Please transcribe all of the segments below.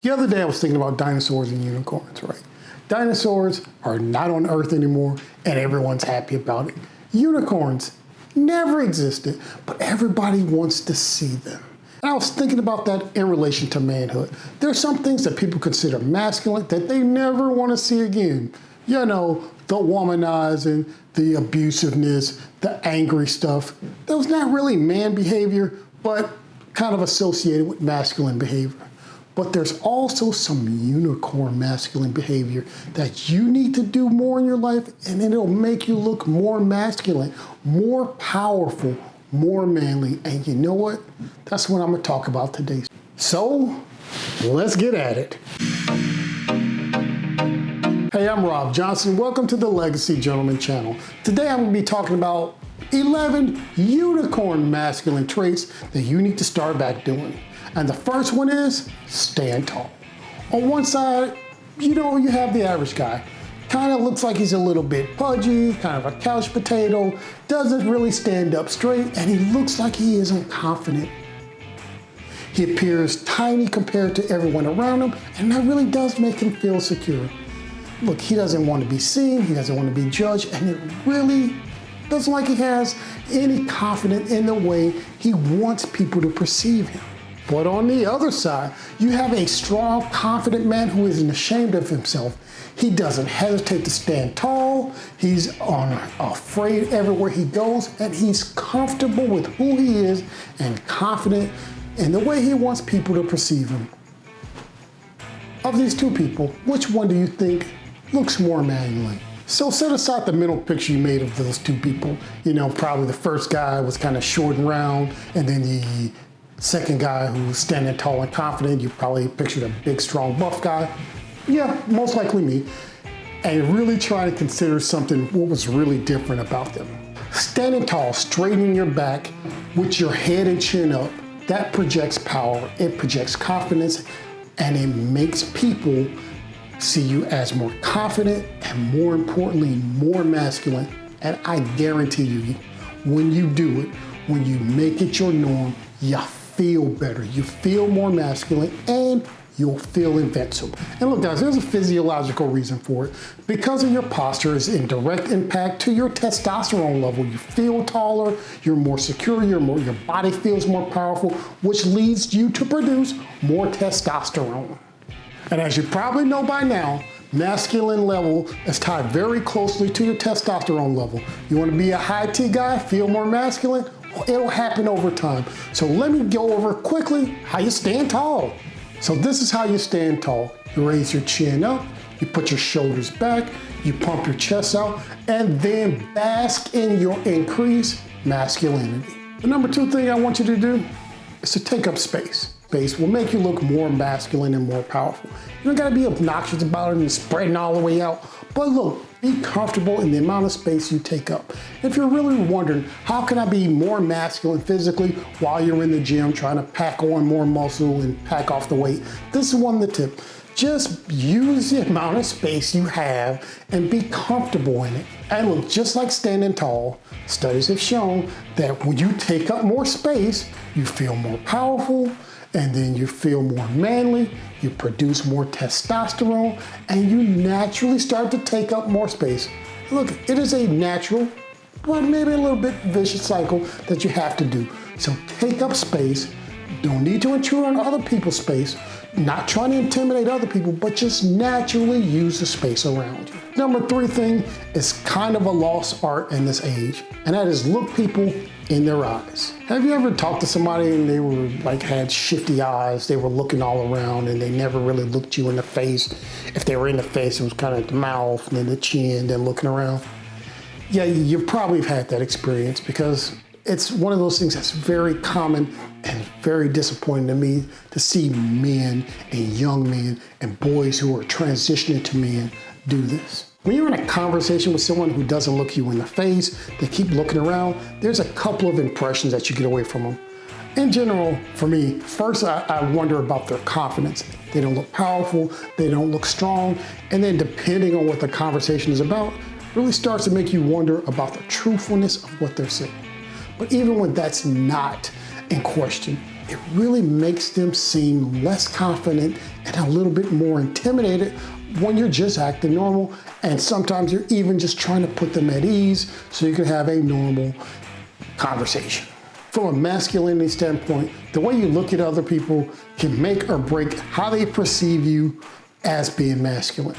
The other day I was thinking about dinosaurs and unicorns, right? Dinosaurs are not on Earth anymore and everyone's happy about it. Unicorns never existed, but everybody wants to see them. And I was thinking about that in relation to manhood. There are some things that people consider masculine that they never want to see again. You know, the womanizing, the abusiveness, the angry stuff. That was not really man behavior, but kind of associated with masculine behavior. But there's also some unicorn masculine behavior that you need to do more in your life, and it'll make you look more masculine, more powerful, more manly. And you know what? That's what I'm gonna talk about today. So let's get at it. Hey, I'm Rob Johnson. Welcome to the Legacy Gentleman channel. Today I'm gonna be talking about 11 unicorn masculine traits that you need to start back doing. And the first one is stand tall. On one side, you have the average guy. Kind of looks like he's a little bit pudgy, kind of a couch potato, doesn't really stand up straight, and he looks like he isn't confident. He appears tiny compared to everyone around him, and that really does make him feel secure. Look, he doesn't want to be seen, he doesn't want to be judged, and it really doesn't like he has any confidence in the way he wants people to perceive him. But on the other side, you have a strong, confident man who isn't ashamed of himself. He doesn't hesitate to stand tall. He's unafraid everywhere he goes, and he's comfortable with who he is and confident in the way he wants people to perceive him. Of these two people, which one do you think looks more manly? So set aside the mental picture you made of those two people. You know, probably the first guy was kind of short and round, and then the second guy who was standing tall and confident, you probably pictured a big, strong, buff guy. Yeah, most likely me. And really try to consider what was really different about them. Standing tall, straightening your back with your head and chin up, that projects power, it projects confidence, and it makes people see you as more confident and, more importantly, more masculine. And I guarantee you, when you do it, when you make it your norm, you feel better, you feel more masculine, and you'll feel invincible. And look guys, there's a physiological reason for it. Because of your posture is in direct impact to your testosterone level. You feel taller, you're more secure, your body feels more powerful, which leads you to produce more testosterone. And as you probably know by now, masculine level is tied very closely to your testosterone level. You want to be a high T guy, feel more masculine? Well, it'll happen over time. So let me go over quickly how you stand tall. So this is how you stand tall. You raise your chin up, you put your shoulders back, you pump your chest out, and then bask in your increased masculinity. The number two thing I want you to do is to take up space. Space will make you look more masculine and more powerful. You don't gotta be obnoxious about it and spreading all the way out, but look, be comfortable in the amount of space you take up. If you're really wondering, how can I be more masculine physically while you're in the gym trying to pack on more muscle and pack off the weight, this is one of the tips. Just use the amount of space you have and be comfortable in it. And look, just like standing tall, studies have shown that when you take up more space, you feel more powerful, and then you feel more manly, you produce more testosterone, and you naturally start to take up more space. Look, it is a natural, but maybe a little bit vicious cycle that you have to do. So take up space, don't need to intrude on other people's space, not trying to intimidate other people, but just naturally use the space around you. Number three thing is kind of a lost art in this age, and that is look people in their eyes. Have you ever talked to somebody and they were had shifty eyes, they were looking all around and they never really looked you in the face? If they were in the face, it was kind of the mouth, then the chin, then looking around. Yeah, you probably have had that experience because it's one of those things that's very common and very disappointing to me to see men and young men and boys who are transitioning to men do this. When you're in a conversation with someone who doesn't look you in the face, they keep looking around, there's a couple of impressions that you get away from them. In general, for me, first I wonder about their confidence. They don't look powerful, they don't look strong, and then depending on what the conversation is about, it really starts to make you wonder about the truthfulness of what they're saying. But even when that's not in question, it really makes them seem less confident and a little bit more intimidated when you're just acting normal. And sometimes you're even just trying to put them at ease so you can have a normal conversation. From a masculinity standpoint, the way you look at other people can make or break how they perceive you as being masculine.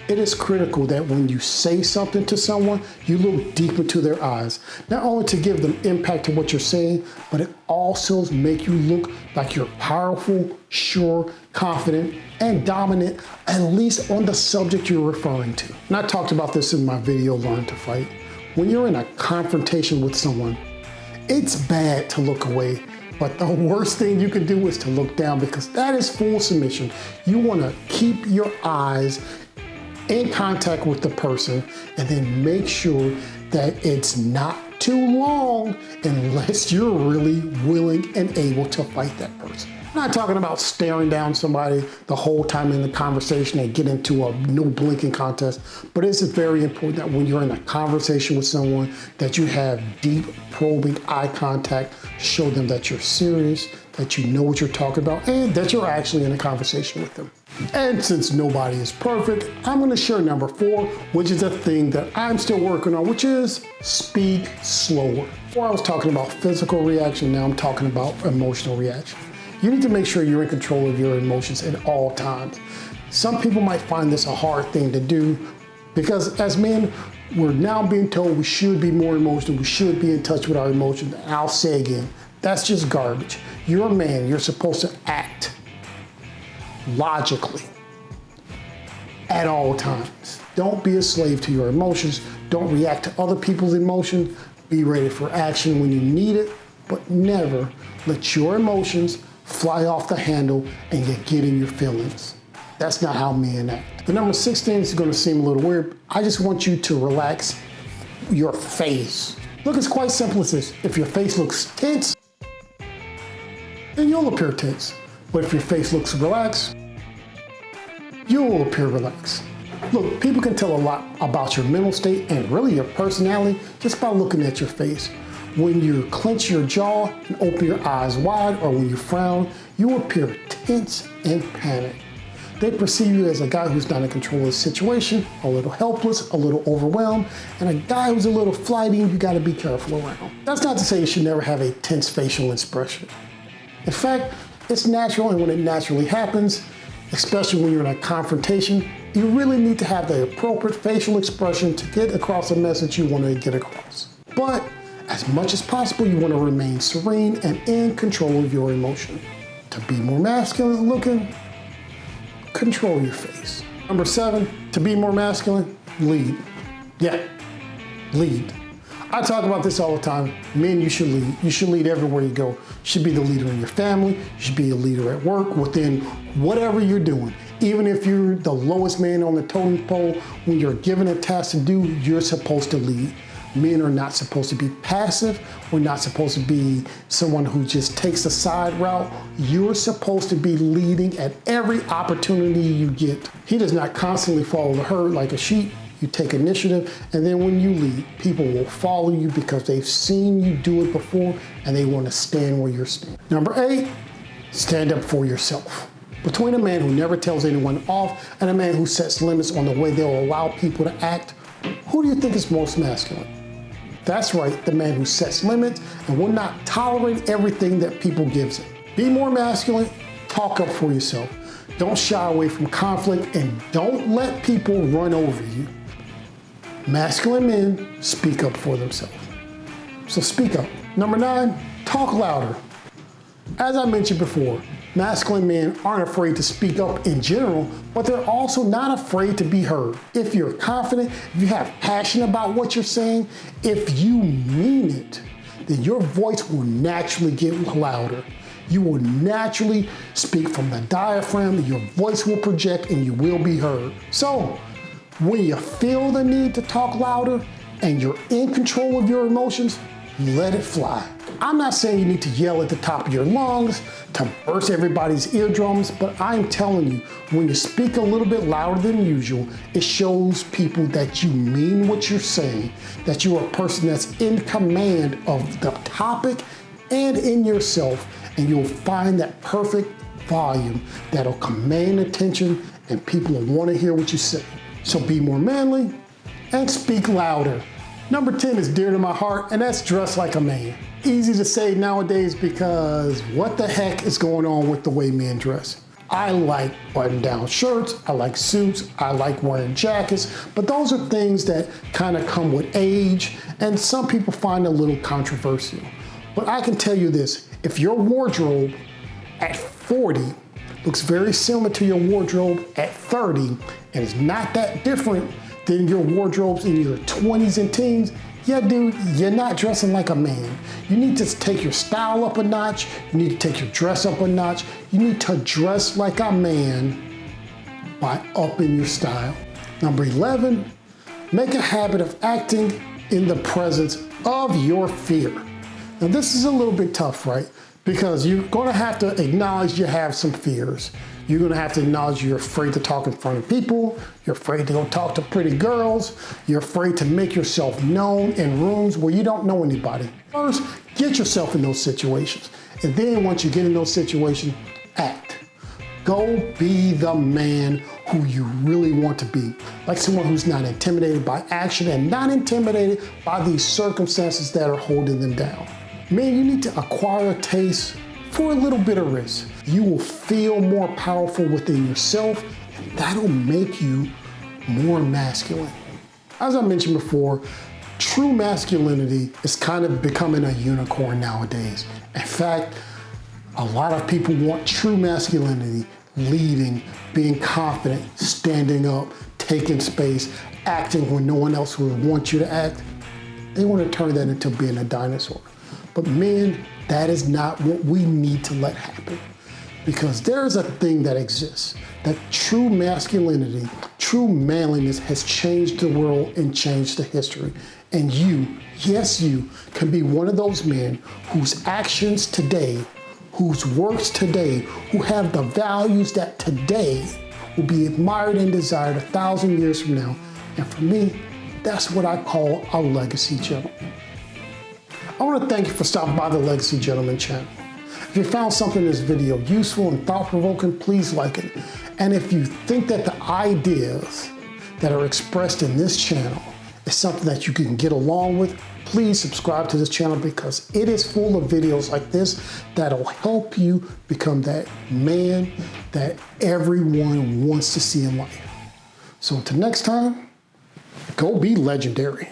It is critical that when you say something to someone, you look deep into their eyes, not only to give them impact to what you're saying, but it also makes you look like you're powerful, sure, confident, and dominant, at least on the subject you're referring to. And I talked about this in my video, Learn to Fight. When you're in a confrontation with someone, it's bad to look away, but the worst thing you can do is to look down, because that is full submission. You want to keep your eyes in contact with the person and then make sure that it's not too long unless you're really willing and able to fight that person. I'm not talking about staring down somebody the whole time in the conversation and get into a no blinking contest, but it's very important that when you're in a conversation with someone that you have deep probing eye contact, show them that you're serious, that you know what you're talking about, and that you're actually in a conversation with them. And since nobody is perfect, I'm gonna share number 4, which is a thing that I'm still working on, which is speak slower. Before I was talking about physical reaction, now I'm talking about emotional reaction. You need to make sure you're in control of your emotions at all times. Some people might find this a hard thing to do because as men, we're now being told we should be more emotional, we should be in touch with our emotions. And I'll say again, that's just garbage. You're a man, you're supposed to act logically at all times. Don't be a slave to your emotions. Don't react to other people's emotions. Be ready for action when you need it, but never let your emotions fly off the handle and you get in your feelings. That's not how men act. The number 16 is gonna seem a little weird. I just want you to relax your face. Look, it's quite simple as this. If your face looks tense, then you'll appear tense. But if your face looks relaxed, you will appear relaxed. Look, people can tell a lot about your mental state and really your personality just by looking at your face. When you clench your jaw and open your eyes wide, or when you frown, you appear tense and panicked. They perceive you as a guy who's not in control of the situation, a little helpless, a little overwhelmed, and a guy who's a little flighty and you gotta be careful around. That's not to say you should never have a tense facial expression. In fact, it's natural, and when it naturally happens, especially when you're in a confrontation, you really need to have the appropriate facial expression to get across the message you want to get across. But as much as possible, you want to remain serene and in control of your emotion. To be more masculine looking, control your face. Number 7, to be more masculine, lead. Yeah, lead. I talk about this all the time. Men, you should lead. You should lead everywhere you go. You should be the leader in your family. You should be a leader at work, within whatever you're doing. Even if you're the lowest man on the totem pole, when you're given a task to do, you're supposed to lead. Men are not supposed to be passive. We're not supposed to be someone who just takes a side route. You're supposed to be leading at every opportunity you get. He does not constantly follow the herd like a sheep. You take initiative, and then when you lead, people will follow you because they've seen you do it before and they want to stand where you're standing. Number 8, stand up for yourself. Between a man who never tells anyone off and a man who sets limits on the way they'll allow people to act, who do you think is most masculine? That's right, the man who sets limits and will not tolerate everything that people gives him. Be more masculine, talk up for yourself. Don't shy away from conflict, and don't let people run over you. Masculine men speak up for themselves. So speak up. Number 9, talk louder. As I mentioned before, masculine men aren't afraid to speak up in general, but they're also not afraid to be heard. If you're confident, if you have passion about what you're saying, if you mean it, then your voice will naturally get louder. You will naturally speak from the diaphragm, your voice will project, and you will be heard. So, when you feel the need to talk louder and you're in control of your emotions, let it fly. I'm not saying you need to yell at the top of your lungs to burst everybody's eardrums, but I'm telling you, when you speak a little bit louder than usual, it shows people that you mean what you're saying, that you're a person that's in command of the topic and in yourself, and you'll find that perfect volume that'll command attention and people will want to hear what you say. So be more manly and speak louder. Number 10 is dear to my heart, and that's dress like a man. Easy to say nowadays because what the heck is going on with the way men dress? I like button-down shirts, I like suits, I like wearing jackets, but those are things that kind of come with age, and some people find a little controversial. But I can tell you this, if your wardrobe at 40 looks very similar to your wardrobe at 30 and is not that different than your wardrobes in your 20s and teens, yeah, dude, you're not dressing like a man. You need to take your style up a notch. You need to take your dress up a notch. You need to dress like a man by upping your style. Number 11, make a habit of acting in the presence of your fear. Now this is a little bit tough, right? Because you're gonna have to acknowledge you have some fears. You're gonna have to acknowledge you're afraid to talk in front of people. You're afraid to go talk to pretty girls. You're afraid to make yourself known in rooms where you don't know anybody. First, get yourself in those situations. And then once you get in those situations, act. Go be the man who you really want to be. Like someone who's not intimidated by action and not intimidated by these circumstances that are holding them down. Man, you need to acquire a taste for a little bit of risk. You will feel more powerful within yourself, and that'll make you more masculine. As I mentioned before, true masculinity is kind of becoming a unicorn nowadays. In fact, a lot of people want true masculinity, leading, being confident, standing up, taking space, acting when no one else would want you to act. They want to turn that into being a dinosaur. But men, that is not what we need to let happen. Because there's a thing that exists, that true masculinity, true manliness has changed the world and changed the history. And you, yes you, can be one of those men whose actions today, whose works today, who have the values that today will be admired and desired 1,000 years from now. And for me, that's what I call a legacy gentleman. I want to thank you for stopping by the Legacy Gentleman channel. If you found something in this video useful and thought-provoking, please like it. And if you think that the ideas that are expressed in this channel is something that you can get along with, please subscribe to this channel because it is full of videos like this that'll help you become that man that everyone wants to see in life. So until next time, go be legendary.